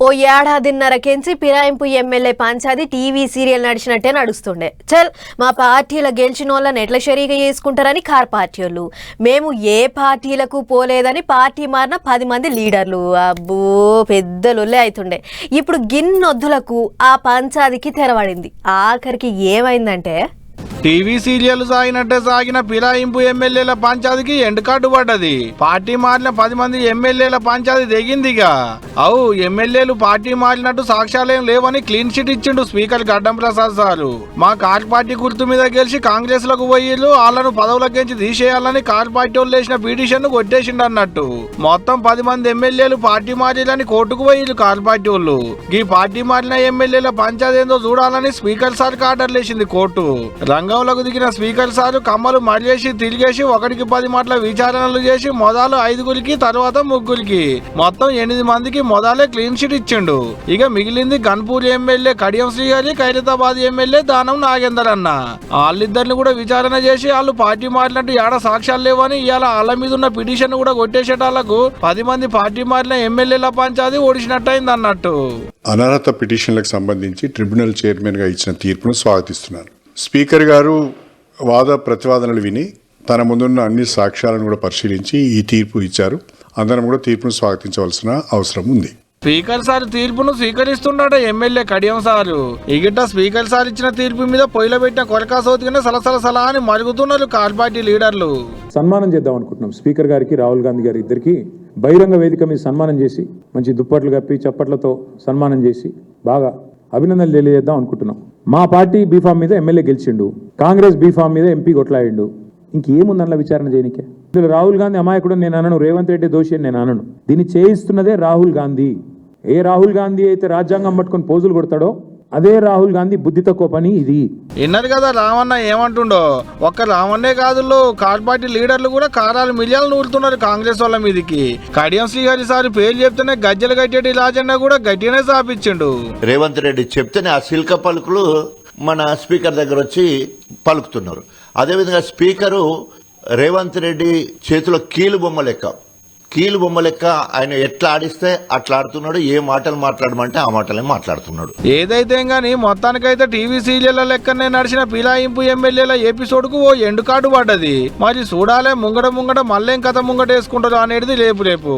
ఓ ఏడాదిన్నరకెంచి ఫిరాయింపు MLA పంచాది TV serial నడిచినట్టే నడుస్తుండే. చల్ మా పార్టీలో గెలిచిన వాళ్ళని ఎట్లా షరీగా చేసుకుంటారని కార్ పార్టీ వాళ్ళు, మేము ఏ పార్టీలకు పోలేదని పార్టీ మారిన 10 మంది లీడర్లు. అబ్బో పెద్ద లొల్లే అవుతుండే. ఇప్పుడు గిన్నొద్దులకు ఆ పంచాదికి తెరవడింది. ఆఖరికి ఏమైందంటే టీవీ సీరియల్ సాగినట్టే సాగిన ఫిరాయింపు ఎమ్మెల్యేల పంచాయతీకి ఎండ్ కార్డు పడ్డది. పార్టీ మారిన 10 మంది ఎమ్మెల్యేల పంచాయతీ తెగిందిగా. అవు ఎమ్మెల్యేలు పార్టీ మారినట్టు సాక్ష్యాలేం లేవని క్లీన్ చిట్ ఇచ్చిండు స్పీకర్ గడ్డం ప్రసాద్ సారు. మా కార్ పార్టీ గుర్తు మీద గెలిచి కాంగ్రెస్ లకు పోయిళ్ళు, వాళ్ళను పదవులకించి తీసేయాలని కార్ పార్టీ వాళ్ళు వేసిన పిటిషన్ ను కొట్టేసిండు అన్నట్టు. మొత్తం 10 మంది ఎమ్మెల్యేలు పార్టీ మారిలని కోర్టుకు పోయిళ్ళు కార్ పార్టీ వాళ్ళు. ఈ పార్టీ మారిన ఎమ్మెల్యేల పంచాయతీ ఏందో చూడాలని స్పీకర్ సార్కి ఆర్డర్లు వేసింది కోర్టు. రంగంలోకి దిగిన స్పీకర్ సారు కమ్మలు మడిచేసి తిరిగేసి 1కి 10 మాటల విచారణలు చేసి మొదలు 5గురికి తర్వాత 3గురికి మొత్తం 8 మందికి మొదలే క్లీన్ చిట్ ఇచ్చిండు. ఇక మిగిలింది గన్పూర్ ఎమ్మెల్యే కడియం శ్రీహరి, ఖైరతాబాద్ ఎమ్మెల్యే దానం నాగేందర్ అన్న. వాళ్ళిద్దరిని కూడా విచారణ చేసి వాళ్ళు పార్టీ మారినట్టు ఏడ సాక్ష్యాలు లేవని ఇవాళ వాళ్ళ మీద ఉన్న పిటిషన్ కూడా కొట్టేసేటాలకు 10 మంది పార్టీ మారిన ఎమ్మెల్యేల పంచాది ఓడిచినట్టయింది అన్నట్టు. అనర్హత పిటిషన్లకు సంబంధించి ట్రిబ్యునల్ చైర్మన్ గా ఇచ్చిన తీర్పును స్వాగతిస్తున్నారు. స్పీకర్ గారు వాద ప్రతివాదనలు విని తన ముందున్న అన్ని సాక్ష్యాలను కూడా పరిశీలించి ఈ తీర్పు ఇచ్చారు. అందరం కూడా తీర్పును స్వాగతించవలసిన అవసరం ఉంది. స్పీకర్ సార్ తీర్పును స్వీకరిస్తున్నాడు ఎమ్మెల్యే కడియం సారు. ఇగిట స్పీకర్ సార్ ఇచ్చిన తీర్పు మీద పొయ్యిలో పెట్టిన కొరకాసోతిగానే సలసల అని మరుగుతున్నారు కార్ పార్టీ లీడర్లు. సన్మానం చేద్దాం అనుకుంటున్నాం స్పీకర్ గారికి, రాహుల్ గాంధీ గారి ఇద్దరికి బహిరంగ వేదిక మీద సన్మానం చేసి మంచి దుప్పట్లు కప్పి చప్పట్లతో సన్మానం చేసి బాగా అభినందనలు తెలియజేద్దాం అనుకుంటున్నాం. మా పార్టీ బీఫామ్ మీద ఎమ్మెల్యే గెలిచిండు, కాంగ్రెస్ బీఫామ్ మీద ఎంపీ కొట్లాడిండు. ఇంకేముందన్న విచారణ చేయనికే? ఇందులో రాహుల్ గాంధీ అమాయకుడు నేను అనను, రేవంత్ రెడ్డి దోషి అని నేను అనను. దీన్ని చేయిస్తున్నదే రాహుల్ గాంధీ. ఏ రాహుల్ గాంధీ అయితే రాజ్యాంగం పట్టుకొని పోజులు కొడతాడో అదే రాహుల్ గాంధీ బుద్ధి తక్కువ పని ఇది. విన్నారు కదా రామన్న ఏమంటుండో. ఒక్క రామన్నే కాదు, కార్ పార్టీ లీడర్లు కూడా కారాలు మిలియాలు నూరుతున్నారు కాంగ్రెస్ వాళ్ళ మీదకి. కడియం శ్రీహరి సార్ పేరు చెప్తేనే గజ్జలు కట్టేటి రాజన్న కూడా గట్టిగానే సాపించిండు. రేవంత్ రెడ్డి చెప్తేనే ఆ సిల్క పలుకులు మన స్పీకర్ దగ్గర వచ్చి పలుకుతున్నారు. అదేవిధంగా స్పీకరు రేవంత్ రెడ్డి చేతిలో కీలు బొమ్మ లెక్క ఆయన ఎట్లా ఆడిస్తే అట్లా ఆడుతున్నాడు. ఏ మాటలు మాట్లాడమంటే ఆ మాటలే మాట్లాడుతున్నాడు. ఏదైతే గానీ మొత్తానికైతే టీవీ సీరియల్ లెక్కనే నడిచిన ఫిరాయింపు ఎమ్మెల్యేల ఎపిసోడ్ కు ఓ ఎండు కార్డు పడ్డది. మరి చూడాలే ముంగడ మళ్ళేం కథ ముంగట వేసుకుంటారు అనేది రేపు.